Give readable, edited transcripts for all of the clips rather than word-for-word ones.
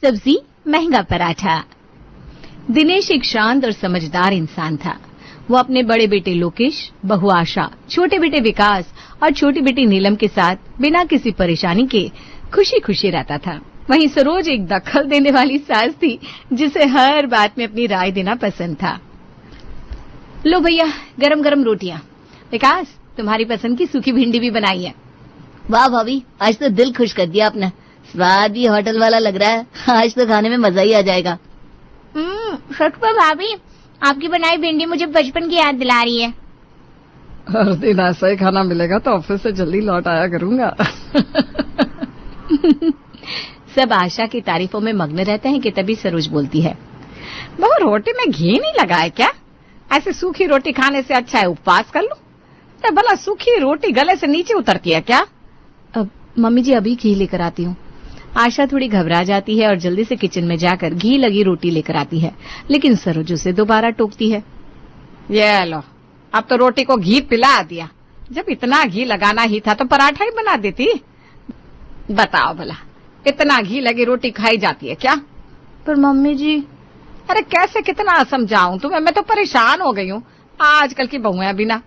सब्जी महंगा पराठा। दिनेश एक शांत और समझदार इंसान था। वो अपने बड़े बेटे लोकेश, बहू आशा, छोटे बेटे विकास और छोटी बेटी नीलम के साथ बिना किसी परेशानी के खुशी खुशी रहता था। वहीं सरोज एक दखल देने वाली सास थी जिसे हर बात में अपनी राय देना पसंद था। लो भैया गरम गरम रोटियां। विकास तुम्हारी पसंद की सूखी भिंडी भी बनाई है। वाह भाभी, आज तो दिल खुश कर दिया आपने। स्वाद भी होटल वाला लग रहा है। आज तो खाने में मजा ही आ जाएगा। सच में भाभी, आपकी बनाई भिंडी मुझे बचपन की याद दिला रही है। हर दिन ऐसा ही खाना मिलेगा तो ऑफिस से जल्दी लौट आया करूंगा। सब आशा की तारीफों में मग्न रहते हैं कि तभी सरोज बोलती है, बहू रोटी में घी नहीं लगा है क्या? ऐसे सूखी रोटी खाने से अच्छा है उपवास कर लो। भला सूखी रोटी गले से नीचे उतरती है क्या? अब मम्मी जी अभी घी लेकर आती हूँ। आशा थोड़ी घबरा जाती है और जल्दी से किचन में जाकर घी लगी रोटी लेकर आती है, लेकिन सरोज उसे दोबारा टोकती है। ये लो, अब तो रोटी को घी पिला दिया। जब इतना घी लगाना ही था तो पराठा ही बना देती। बताओ भला, इतना घी लगी रोटी खाई जाती है क्या? पर मम्मी जी, अरे कैसे कितना समझाऊं तुम्हें, मैं तो परेशान हो गई हूँ आजकल की बहुएं बिना।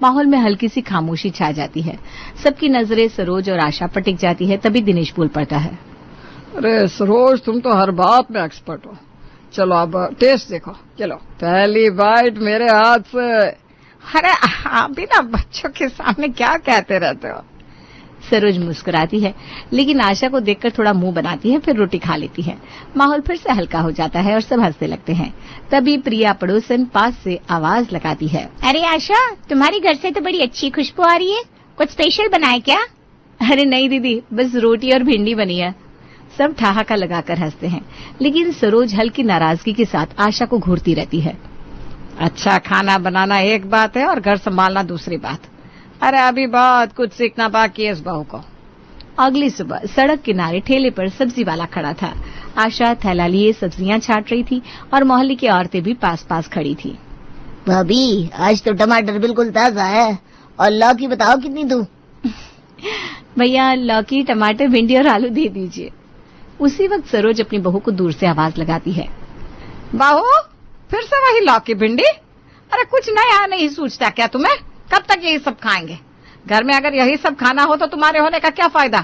माहौल में हल्की सी खामोशी छा जाती है। सबकी नजरें सरोज और आशा पर टिक जाती है। तभी दिनेश बोल पड़ता है, अरे सरोज तुम तो हर बात में एक्सपर्ट हो। चलो अब टेस्ट देखो। चलो पहली बाइट मेरे हाथ से। अरे आप भी ना बच्चों के सामने क्या कहते रहते हो। सरोज मुस्कुराती है, लेकिन आशा को देखकर थोड़ा मुंह बनाती है, फिर रोटी खा लेती है। माहौल फिर से हल्का हो जाता है और सब हंसने लगते हैं। तभी प्रिया पड़ोसन पास से आवाज लगाती है, अरे आशा, तुम्हारे घर से तो बड़ी अच्छी खुशबू आ रही है, कुछ स्पेशल बनाए क्या? अरे नहीं दीदी, बस रोटी और भिंडी बनी है। सब ठहाका लगाकर हंसते हैं, लेकिन सरोज हल्की नाराजगी के साथ आशा को घूरती रहती है। अच्छा खाना बनाना एक बात है और घर संभालना दूसरी बात। अरे अभी बहुत कुछ सीखना बाकी है इस बहू को। अगली सुबह सड़क किनारे ठेले पर सब्जी वाला खड़ा था। आशा थैला लिए सब्जियां छाट रही थी और मोहल्ले की औरतें भी पास पास खड़ी थी। भाभी, आज तो टमाटर बिल्कुल ताजा है। और लौकी बताओ कितनी दूं? भैया लौकी, टमाटर, भिंडी और आलू दे दीजिए। उसी वक्त सरोज अपनी बहू को दूर से आवाज लगाती है, बहू फिर से वही लौकी भिंडी? अरे कुछ नया नहीं सूझता क्या तुम्हें? कब तक यही सब खाएंगे? घर में अगर यही सब खाना हो तो तुम्हारे होने का क्या फायदा?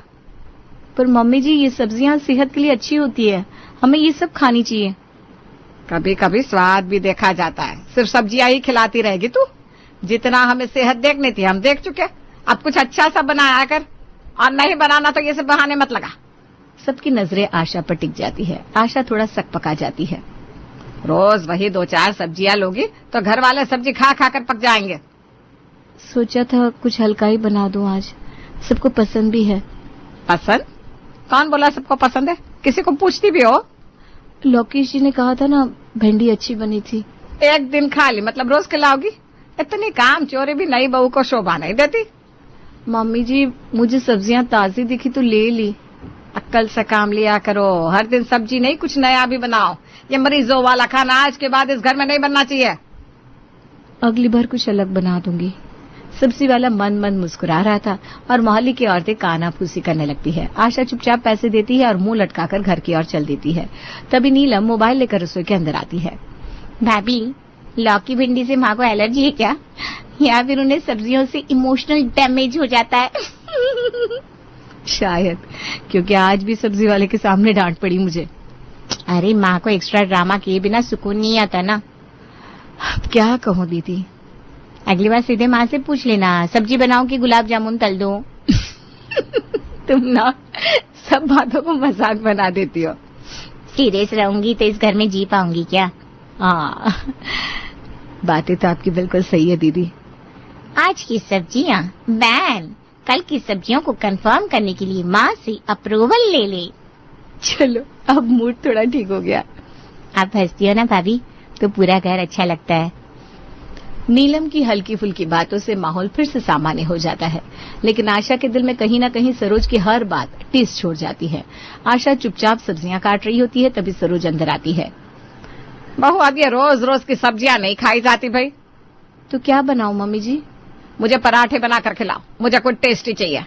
पर मम्मी जी, ये सब्जियां सेहत के लिए अच्छी होती है, हमें ये सब खानी चाहिए। कभी कभी स्वाद भी देखा जाता है, सिर्फ सब्जियां ही खिलाती रहेगी तू? जितना हमें सेहत देखनी थी हम देख चुके, अब कुछ अच्छा सा बनाया कर, और नहीं बनाना तो ये सब बहाने मत लगा। सबकी नजरें आशा पर टिक जाती है। आशा थोड़ा सकपका जाती है। रोज वही 2-4 सब्जियां लोगी तो घर वाले सब्जी खा खा कर पक जाएंगे। सोचा था कुछ हल्का ही बना दूं आज, सबको पसंद भी है। पसंद? कौन बोला सबको पसंद है? किसी को पूछती भी हो? लोकेश जी ने कहा था ना, भिंडी अच्छी बनी थी। एक दिन खा ली मतलब रोज खिलाओगी? इतनी काम चोरी भी नई बहू को शोभा नहीं देती। मम्मी जी, मुझे सब्जियां ताजी दिखी तो ले ली। अक्ल से काम लिया करो, हर दिन सब्जी नहीं कुछ नया भी बनाओ। ये मरीजों वाला खाना आज के बाद इस घर में नहीं बनना चाहिए। अगली बार कुछ अलग बना दूंगी। सब्जी वाला मन मन मुस्कुरा रहा था और मोहल्ले की औरतें कानाफूसी करने लगती है। आशा चुपचाप पैसे देती है और मुंह लटकाकर घर की ओर चल देती है। तभी नीलम मोबाइल लेकर रसोई के अंदर आती है। भाभी, लौकी भिंडी से माँ को एलर्जी है क्या, या फिर उन्हें सब्जियों से इमोशनल डैमेज हो जाता है? शायद, क्योंकि आज भी सब्जी वाले के सामने डांट पड़ी मुझे। अरे माँ को एक्स्ट्रा ड्रामा किए बिना सुकून नहीं आता ना। अब क्या कहूँ दीदी, अगली बार सीधे माँ से पूछ लेना, सब्जी बनाऊं कि गुलाब जामुन तल दूं? तुम ना सब बातों को मजाक बना देती हो। सीरियस रहूंगी तो इस घर में जी पाऊंगी क्या? हाँ, बातें तो आपकी बिल्कुल सही है दीदी। आज की सब्जियां बैन, कल की सब्जियों को कंफर्म करने के लिए माँ से अप्रूवल ले ले। चलो अब मूड थोड़ा ठीक हो गया। आप हंसती हो ना भाभी, तो पूरा घर अच्छा लगता है। नीलम की हल्की फुल्की बातों से माहौल फिर से सामान्य हो जाता है, लेकिन आशा के दिल में कहीं न कहीं सरोज की हर बात टिस छोड़ जाती है। आशा चुपचाप सब्जियां काट रही होती है, तभी सरोज अंदर आती है। बहू, अब ये रोज रोज की सब्जियां नहीं खाई जाती भाई। तो क्या बनाऊं मम्मी जी? मुझे पराठे बना कर खिलाओ, मुझे कुछ टेस्टी चाहिए।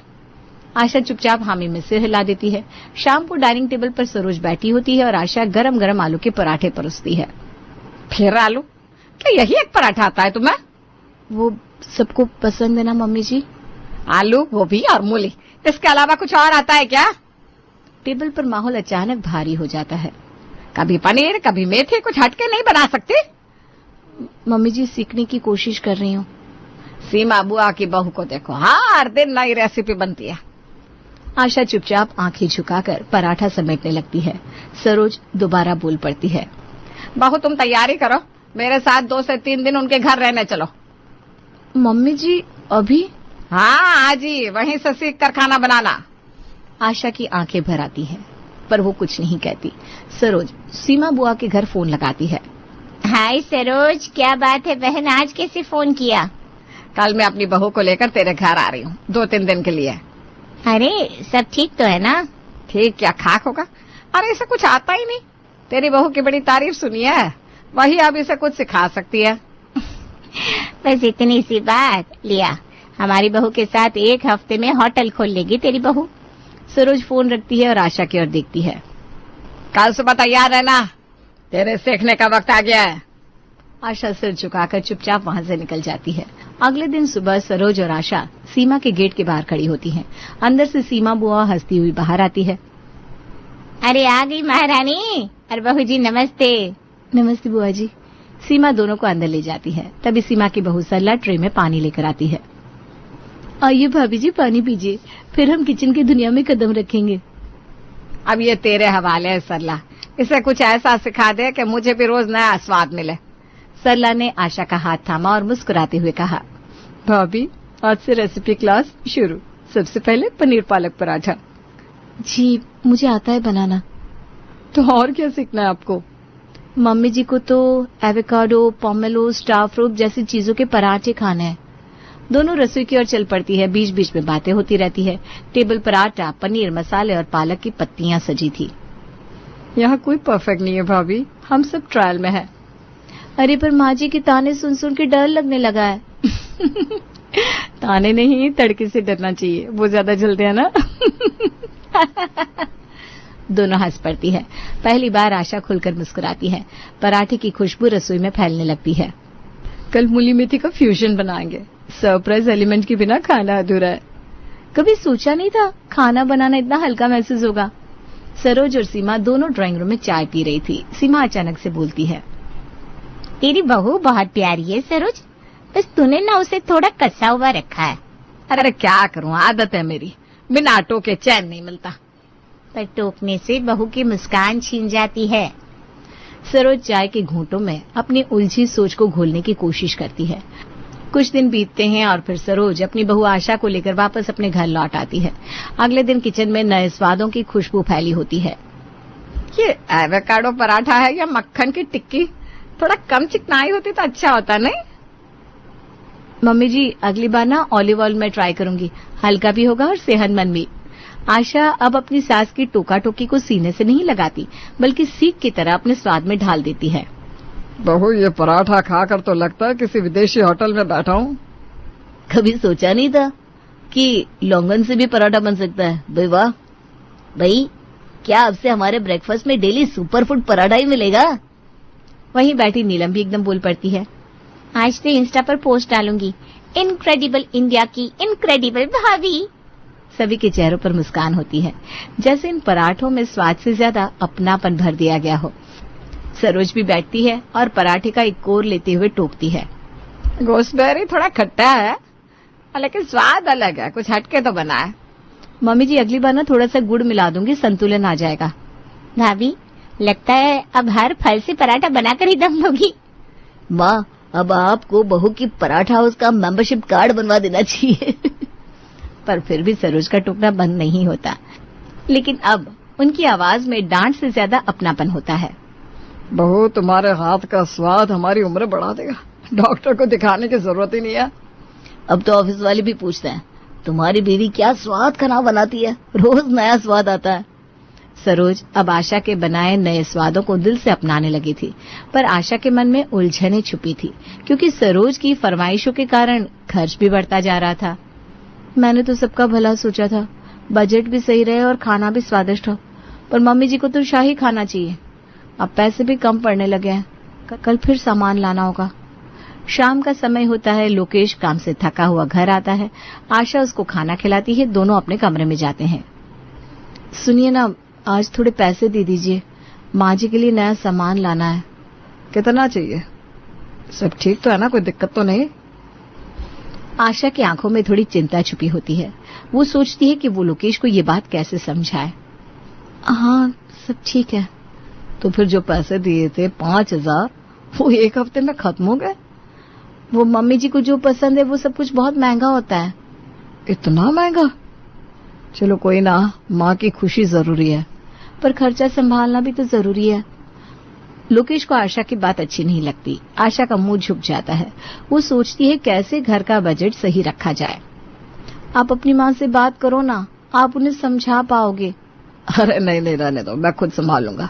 आशा चुपचाप हामी में सिर हिला देती है। शाम को डाइनिंग टेबल पर सरोज बैठी होती है और आशा गरम गरम आलू के पराठे परोसती है। फिर आलू? क्या यही एक पराठा आता है तुम्हें? वो सबको पसंद है ना मम्मी जी। आलू, गोभी और मूली, इसके अलावा कुछ और आता है क्या? टेबल पर माहौल अचानक भारी हो जाता है। कभी पनीर, कभी मेथी, कुछ हटके नहीं बना सकती? मम्मी जी सीखने की कोशिश कर रही हूँ। सीमा बुआ की बहू को देखो, हर दिन नई रेसिपी बनती है। आशा चुपचाप आंखें झुकाकर पराठा समेटने लगती है। सरोज दोबारा बोल पड़ती है। बहू तुम तैयारी करो, मेरे साथ 2 से 3 दिन उनके घर रहने चलो। मम्मी जी अभी? हाँ आज ही, वहीं से सीख कर खाना बनाना। आशा की आंखें भर आती हैं, पर वो कुछ नहीं कहती। सरोज सीमा बुआ के घर फोन लगाती है। हाय सरोज, क्या बात है बहन, आज कैसे फोन किया? कल मैं अपनी बहू को लेकर तेरे घर आ रही हूँ 2-3 दिन के लिए। अरे सब ठीक तो है ना? ठीक क्या खाक होगा? अरे इसे कुछ आता ही नहीं। तेरी बहू की बड़ी तारीफ सुनी है, वही अब इसे कुछ सिखा सकती है। बस इतनी सी बात। लिया, हमारी बहू के साथ 1 हफ्ते में होटल खोल लेगी तेरी बहू। सरोज फोन रखती है और आशा की ओर देखती है। कल सुबह तैयार रहना, तेरे सीखने का वक्त आ गया है। आशा सिर झुकाकर चुपचाप वहां से निकल जाती है। अगले दिन सुबह सरोज और आशा सीमा के गेट के बाहर खड़ी होती हैं। अंदर से सीमा बुआ हंसती हुई बाहर आती है। अरे आ गई महारानी। अरे बहू जी नमस्ते। नमस्ते बुआ जी। सीमा दोनों को अंदर ले जाती है। तभी सीमा की बहू सरला ट्रे में पानी लेकर आती है। आइए भाभी जी पानी पीजिए, फिर हम किचन की दुनिया में कदम रखेंगे। अब ये तेरे हवाले है सरला, इसे कुछ ऐसा सिखा दे कि मुझे भी रोज नया स्वाद मिले। सरला ने आशा का हाथ थामा और मुस्कुराते हुए कहा, भाभी आज से रेसिपी क्लास शुरू। सबसे पहले पनीर पालक पराठा। जी मुझे आता है बनाना। तो और क्या सीखना है आपको? मम्मी जी को तो एवोकाडो, पोमेलो, स्टार फ्रूट जैसी चीजों के पराठे खाने हैं। दोनों रसोई की ओर चल पड़ती है। बीच बीच में बातें होती रहती है। टेबल पर आटा, पनीर, मसाले और पालक की पत्तियां सजी थी। यहाँ कोई परफेक्ट नहीं है भाभी, हम सब ट्रायल में है। अरे पर माँ जी के ताने सुन सुन के डर लगने लगा है। ताने नहीं, तड़के से डरना चाहिए, वो ज्यादा जलते हैं ना। दोनों हंस पड़ती है। पहली बार आशा खुलकर मुस्कुराती है। पराठे की खुशबू रसोई में फैलने लगती है। कल मूली मेथी का फ्यूजन बनाएंगे। सरप्राइज एलिमेंट के बिना खाना अधूरा है। कभी सोचा नहीं था खाना बनाना इतना हल्का महसूस होगा। सरोज और सीमा दोनों ड्राइंग रूम में चाय पी रही थी। सीमा अचानक से बोलती है, तेरी बहू बहुत प्यारी है सरोज, बस तूने ना उसे थोड़ा कसा हुआ रखा है। अरे क्या करूं, आदत है मेरी, बिना टोके चैन नहीं मिलता। पर टोकने से बहू की मुस्कान छीन जाती है। सरोज चाय के घूंटों में अपनी उलझी सोच को घोलने की कोशिश करती है। कुछ दिन बीतते हैं और फिर सरोज अपनी बहू आशा को लेकर वापस अपने घर लौट आती है। अगले दिन किचन में नए स्वादों की खुशबू फैली होती है। ये एवोकाडो पराठा है या मक्खन की टिक्की? थोड़ा कम चिकनाई होती तो अच्छा होता नहीं? मम्मी जी अगली बार ना ऑलिव ऑयल में ट्राई करूंगी, हल्का भी होगा और सेहतमंद भी। आशा अब अपनी सास की टोका टोकी को सीने से नहीं लगाती, बल्कि सीख की तरह अपने स्वाद में ढाल देती है। बहू ये पराठा खाकर तो लगता है किसी विदेशी होटल में बैठा हूँ। कभी सोचा नहीं था कि लौंगन से भी पराठा बन सकता है। भाई वाह भाई, क्या अब से हमारे ब्रेकफास्ट में डेली सुपर फूड पराठा ही मिलेगा? वहीं बैठी नीलम भी एकदम बोल पड़ती है, आज तो इंस्टा पर पोस्ट डालूंगी, इनक्रेडिबल इंडिया की इनक्रेडिबल भाभी। सभी के चेहरों पर मुस्कान होती है, जैसे इन पराठों में स्वाद से ज्यादा अपनापन भर दिया गया हो। सरोज भी बैठती है और पराठे का एक कोर लेते हुए टोकती है। गोस्टबेरी थोड़ा खट्टा है, लेकिन स्वाद अलग है, कुछ हटके तो बना है। मम्मी जी अगली बार ना थोड़ा सा गुड़ मिला दूंगी, संतुलन आ जाएगा। भाभी लगता है अब हर फल से पराठा बनाकर ही दम लोगी। माँ अब आपको बहू की पराठा हाउस का मेंबरशिप कार्ड बनवा देना चाहिए। पर फिर भी सरोज का टोकना बंद नहीं होता, लेकिन अब उनकी आवाज में डांट से ज्यादा अपनापन होता है। बहू तुम्हारे हाथ का स्वाद हमारी उम्र बढ़ा देगा, डॉक्टर को दिखाने की जरूरत ही नहीं है। अब तो ऑफिस वाले भी पूछते हैं तुम्हारी बीवी क्या स्वाद खाना बनाती है, रोज नया स्वाद आता है। सरोज अब आशा के बनाए नए स्वादों को दिल से अपनाने लगी थी, पर आशा के मन में उलझने छुपी थी, क्योंकि सरोज की फरमाइशों के कारण खर्च भी बढ़ता जा रहा था। मैंने तो सबका भला सोचा था, बजट भी सही रहे और खाना भी स्वादिष्ट हो। पर मम्मी जी को तो शाही खाना चाहिए। अब पैसे भी कम पड़ने लगे हैं, कल फिर सामान लाना होगा। शाम का समय होता है। लोकेश काम से थका हुआ घर आता है। आशा उसको खाना खिलाती है। दोनों अपने कमरे में जाते हैं। सुनिए ना, आज थोड़े पैसे दे दीजिए, माँ जी के लिए नया सामान लाना है। कितना चाहिए? सब ठीक तो है ना, कोई दिक्कत तो नहीं? आशा की आंखों में थोड़ी चिंता छुपी होती है। वो सोचती है कि वो लोकेश को ये बात कैसे समझाए। हाँ, सब ठीक है। तो फिर जो पैसे दिए थे 5,000, वो एक हफ्ते में खत्म हो गए। वो मम्मी जी को जो पसंद है वो सब कुछ बहुत महंगा होता है। इतना महंगा? चलो कोई ना, माँ की खुशी जरूरी है। पर खर्चा संभालना भी तो जरूरी है। लोकेश को आशा की बात अच्छी नहीं लगती। आशा का मुंह झुक जाता है। वो सोचती है कैसे घर का बजट सही रखा जाए। आप अपनी माँ से बात करो ना, आप उन्हें समझा पाओगे। अरे नहीं नहीं, रहने दो, मैं खुद संभाल लूंगा।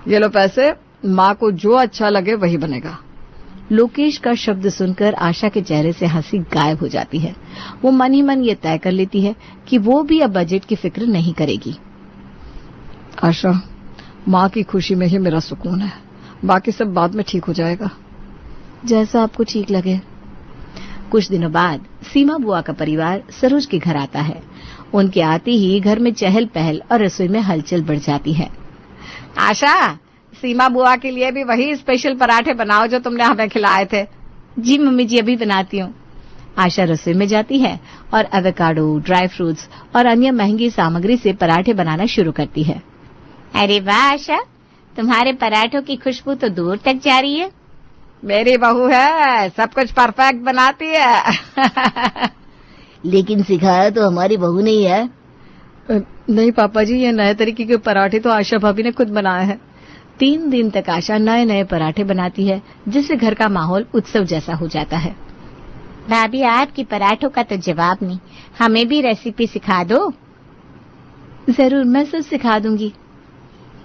ये लो पैसे, माँ को जो अच्छा लगे वही बनेगा। लोकेश का शब्द सुनकर आशा के चेहरे से हंसी गायब हो जाती है। वो मन ही मन ये तय कर लेती है कि वो भी अब बजट की फिक्र नहीं करेगी। आशा, माँ की खुशी में ही मेरा सुकून है, बाकी सब बाद में ठीक हो जाएगा। जैसा आपको ठीक लगे। कुछ दिनों बाद सीमा बुआ का परिवार सरोज के घर आता है। उनके आते ही घर में चहल पहल और रसोई में हलचल बढ़ जाती है। आशा, सीमा बुआ के लिए भी वही स्पेशल पराठे बनाओ जो तुमने हमें खिलाए थे। जी मम्मी जी, अभी बनाती हूँ। आशा रसोई में जाती है और एवोकाडो, ड्राई फ्रूट्स और अन्य महंगी सामग्री से पराठे बनाना शुरू करती है। अरे वाह आशा, तुम्हारे पराठों की खुशबू तो दूर तक जा रही है। मेरी बहू है, सब कुछ परफेक्ट बनाती है। लेकिन सिखाया तो हमारी बहू ने ही है। नहीं पापा जी, ये नए तरीके के पराठे तो आशा भाभी ने खुद बनाए हैं। 3 दिन तक आशा नए नए पराठे बनाती है, जिससे घर का माहौल उत्सव जैसा हो जाता है। भाभी, आपकी पराठों का तो जवाब नहीं, हमें भी रेसिपी सिखा दो। जरूर, मैं सब सिखा दूंगी।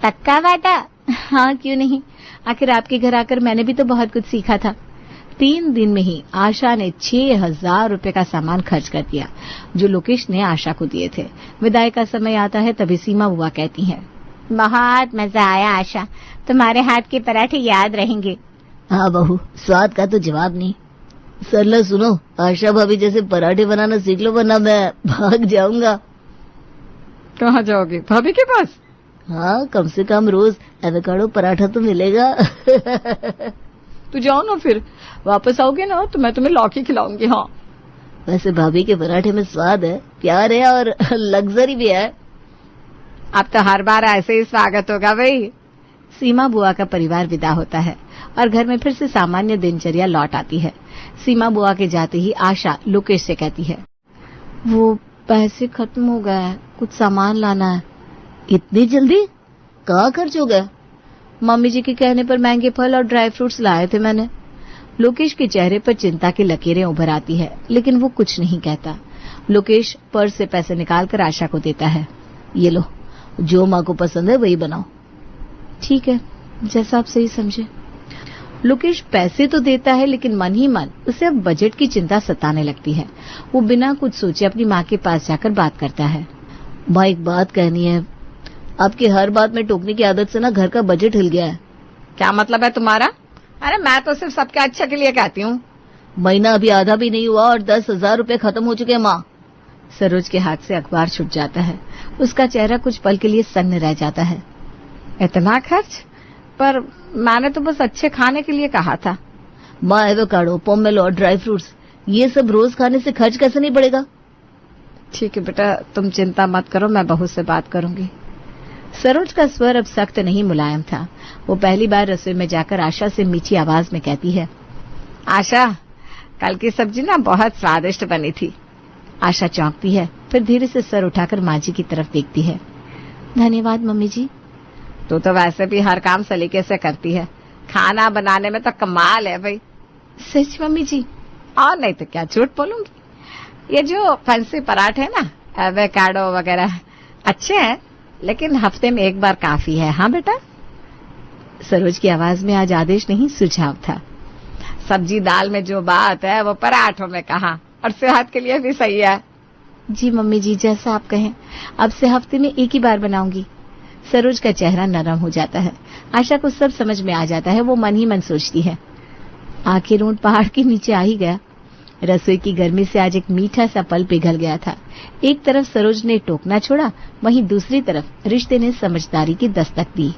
पक्का वादा? हाँ, क्यों नहीं। आखिर आपके घर आकर मैंने भी तो बहुत कुछ सीखा था। 3 दिन में ही आशा ने 6,000 रुपए का सामान खर्च कर दिया, जो लोकेश ने आशा को दिए थे। विदाई का समय आता है, तभी सीमा बुआ कहती हैं, बहुत मजा आया आशा, तुम्हारे हाथ के पराठे याद रहेंगे। हाँ बहू, स्वाद का तो जवाब नहीं। सरला सुनो, आशा भाभी जैसे पराठे बनाना सीख लो, वरना मैं भाग जाऊंगा। कहाँ जाओगी? भाभी के पास? हाँ, कम से कम रोज एवोकाडो पराठा तो मिलेगा। तो जाओ ना, फिर वापस आओगे ना तो मैं तुम्हें लौकी खिलाऊंगी। हाँ, वैसे भाभी के पराठे में स्वाद है, प्यार है और लग्जरी भी है। अब तो हर बार ऐसे ही स्वागत होगा भाई। सीमा बुआ का परिवार विदा होता है और घर में फिर से सामान्य दिनचर्या लौट आती है। सीमा बुआ के जाते ही आशा लोकेश से कहती है, वो पैसे खत्म हो गए, कुछ सामान लाना है। इतनी जल्दी? कहाँ खर्च हो गया? मम्मी जी के कहने पर महंगे फल और ड्राई फ्रूट्स लाए थे मैंने। लोकेश के चेहरे पर चिंता की लकीरें उभर आती है, लेकिन वो कुछ नहीं कहता। लोकेश पर्स से पैसे निकालकर आशा को देता है। ये लो, जो माँ को पसंद है वही बनाओ। ठीक है, जैसा आप सही समझे। लोकेश पैसे तो देता है, लेकिन मन ही मन उसे अब बजट की चिंता सताने लगती है। वो बिना कुछ सोचे अपनी माँ के पास जाकर बात करता है। माँ, एक बात कहनी है। आपकी हर बात में टोकने की आदत से ना घर का बजट हिल गया है। क्या मतलब है तुम्हारा? अरे मैं तो सिर्फ सबके अच्छे के लिए कहती हूँ। महीना अभी आधा भी नहीं हुआ और 10,000 रुपए खत्म हो चुके हैं माँ। सरोज के हाथ से अखबार छूट जाता है। उसका चेहरा कुछ पल के लिए सन्न रह जाता है। इतना खर्च? पर मैंने तो बस अच्छे खाने के लिए कहा था। माँ, एवोकाडो, पोमेलो और ड्राई फ्रूट्स, ये सब रोज खाने से खर्च कैसे नहीं पड़ेगा? ठीक है बेटा, तुम चिंता मत करो, मैं बहू से बात करूंगी। सरोज का स्वर अब सख्त नहीं मुलायम था। वो पहली बार रसोई में जाकर आशा से मीठी आवाज में कहती है, आशा, कल की सब्जी ना बहुत स्वादिष्ट बनी थी। आशा चौंकती है, फिर धीरे से सर उठाकर माँ जी की तरफ देखती है। धन्यवाद मम्मी जी। तू तो वैसे भी हर काम सलीके से करती है, खाना बनाने में तो कमाल है भाई। सच मम्मी जी? और नहीं तो क्या, झूठ बोलूंगी। ये जो फैंसी पराठे ना, एवोकाडो वगैरह अच्छे हैं, लेकिन हफ्ते में एक बार काफी है। हाँ बेटा? सरोज की आवाज में आज आदेश नहीं, सुझाव था। सब्जी दाल में जो बात है वो पराठों में कहा, और सेहत के लिए भी सही है। जी मम्मी जी, जैसा आप कहें। अब से हफ्ते में एक ही बार बनाऊंगी। सरोज का चेहरा नरम हो जाता है। आशा को सब समझ में आ जाता है। वो मन ही मन सोचती है, आखिर ऊंट पहाड़ के नीचे आ ही गया। रसोई की गर्मी से आज एक मीठा सा पल पिघल गया था। एक तरफ सरोज ने टोकना छोड़ा, वहीं दूसरी तरफ रिश्ते ने समझदारी की दस्तक दी।